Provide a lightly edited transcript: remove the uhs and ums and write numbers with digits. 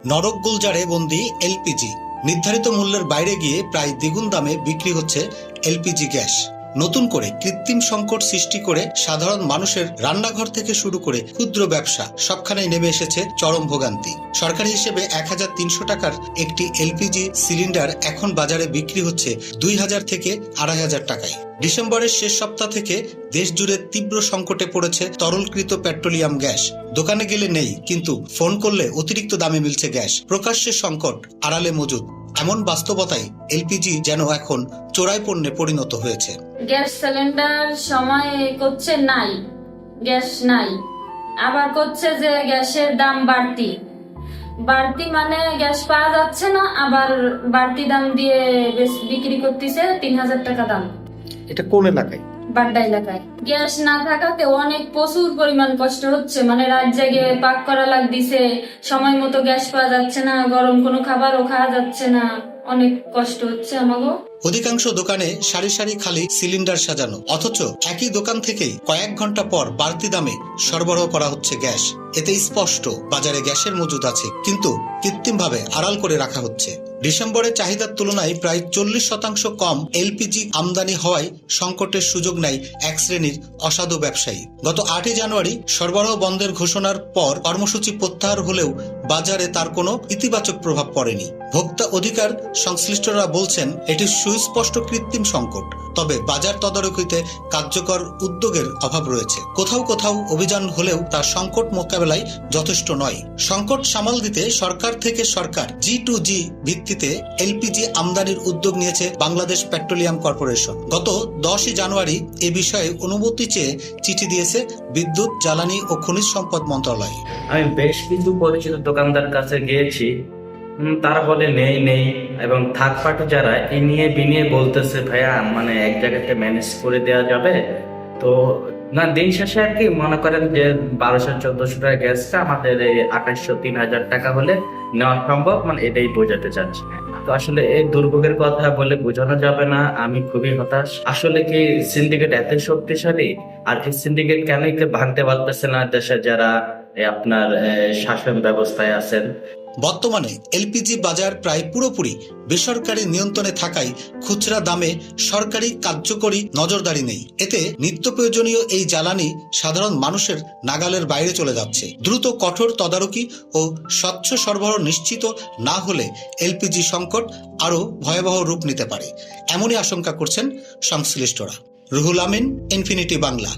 নরক গুলজারে বন্দি এলপিজি। নির্ধারিত মূল্যের বাইরে গিয়ে প্রায় দ্বিগুণ দামে বিক্রি হচ্ছে এলপিজি গ্যাস। নতুন করে কৃত্রিম সংকট সৃষ্টি করে সাধারণ মানুষের রান্নাঘর থেকে শুরু করে ক্ষুদ্র ব্যবসা সবখানেই নেমে এসেছে চরম ভোগান্তি। সরকারি হিসেবে 1300 টাকার একটি এলপিজি সিলিন্ডার এখন বাজারে বিক্রি হচ্ছে 2000 থেকে 2500 টাকায়। ডিসেম্বরের শেষ সপ্তাহ থেকে দেশ জুড়ে তীব্র সংকটে পড়েছে তরলকৃত পেট্রোলিয়াম গ্যাস। দোকানে গেলে নেই, কিন্তু ফোন করলে অতিরিক্ত দামে মিলছে গ্যাস। প্রকাশ্যে সংকট, আড়ালে মজুদ, এমন বাস্তবতায় এলপিজি যেন এখন চোরাই পণ্যে পরিণত হয়েছে। গ্যাস সিলিন্ডার সময় করছে নাই, গ্যাস নাই, আবার করছে যে গ্যাসের দাম বাড়তি মানে গ্যাস পাওয়া যাচ্ছে না, আবার বাড়তি দাম দিয়ে বিক্রি করতেছে 3000 টাকা দাম। এটা কোন এলাকায়? বাড্ডা এলাকায়। গ্যাস না থাকাতে অনেক প্রচুর পরিমাণ কষ্ট হচ্ছে, মানে রাত জেগে পাক করা লাগতেছে, সময় মতো গ্যাস পাওয়া যাচ্ছে না, গরম কোনো খাবারও খাওয়া যাচ্ছে না, অনেক কষ্ট হচ্ছে আমাগো। অধিকাংশ দোকানে সারি সারি খালি সিলিন্ডার সাজানো, অথচ একই দোকান থেকেই কয়েক ঘন্টা পর বাড়তি দামে সরবরাহ করা হচ্ছে গ্যাস। এতে স্পষ্ট বাজারে গ্যাসের মজুদ আছে, কিন্তু কৃত্রিমভাবে আড়াল করে রাখা হচ্ছে। ডিসেম্বরের চাহিদার তুলনায় প্রায় 40% কম এলপিজি আমদানি হওয়ায় সংকটের সুযোগ নেয় এক শ্রেণীর অসাধু ব্যবসায়ী। গত 8 জানুয়ারি সরবরাহ বন্ধের ঘোষণার পর কর্মসূচি প্রত্যাহার হলেও বাজারে তার কোনো ইতিবাচক প্রভাব পড়েনি। ভোক্তা অধিকার সংশ্লিষ্টরা বলছেন এটি সুস্পষ্ট কৃত্রিম সংকট, তবে বাজার তদারকিতে কার্যকর উদ্যোগের অভাব রয়েছে। কোথাও কোথাও অভিযান হলেও তা সংকট মোকাবেলায় যথেষ্ট নয়। সংকট সামাল দিতে সরকার G2G ভিত্তিতে এলপিজি আমদানির উদ্যোগ নিয়েছে বাংলাদেশ পেট্রোলিয়াম কর্পোরেশন। গত 10 জানুয়ারি এ বিষয়ে অনুমতি চেয়ে চিঠি দিয়েছে বিদ্যুৎ, জ্বালানি ও খনিজ সম্পদ মন্ত্রণালয়। আমি বেশ কিছু পরিচিত দোকানদার কাছে গিয়েছি, তারা বলে নেই, এবং থার্ড পার্টি যারা এই নিয়ে বিনিয়ে বলতেছে ভাইয়া মানে এক জায়গাতে ম্যানেজ করে দেওয়া যাবে। তো না, দিন শেষে আর কি মনে করেন যে 1200-1400 টাকা গ্যাসটা আমাদের এই 2800-3000 টাকা হলে নেওয়া সম্ভব, মানে এটাই বোঝাতে চাচ্ছি। তো আসলে এই দুর্ভোগের কথা বলে বোঝানো যাবে না। আমি খুবই হতাশ। আসলে কি সিন্ডিকেট এত শক্তিশালী? আর এই সিন্ডিকেট কেন ভাঙতে পারতেছে না দেশে যারা আপনার শাসন ব্যবস্থায় আছেন? বর্তমানে এলপিজি বাজার প্রায় পুরোপুরি বেসরকারি নিয়ন্ত্রণে থাকায় খুচরা দামে সরকারি কার্যকরী নজরদারি নেই। এতে নিত্য প্রয়োজনীয় এই জ্বালানি সাধারণ মানুষের নাগালের বাইরে চলে যাচ্ছে। দ্রুত কঠোর তদারকি ও স্বচ্ছ সরবরাহ নিশ্চিত না হলে এলপিজি সংকট আরও ভয়াবহ রূপ নিতে পারে, এমনই আশঙ্কা করছেন সংশ্লিষ্টরা। রুহুল আমিন, ইনফিনিটি বাংলা।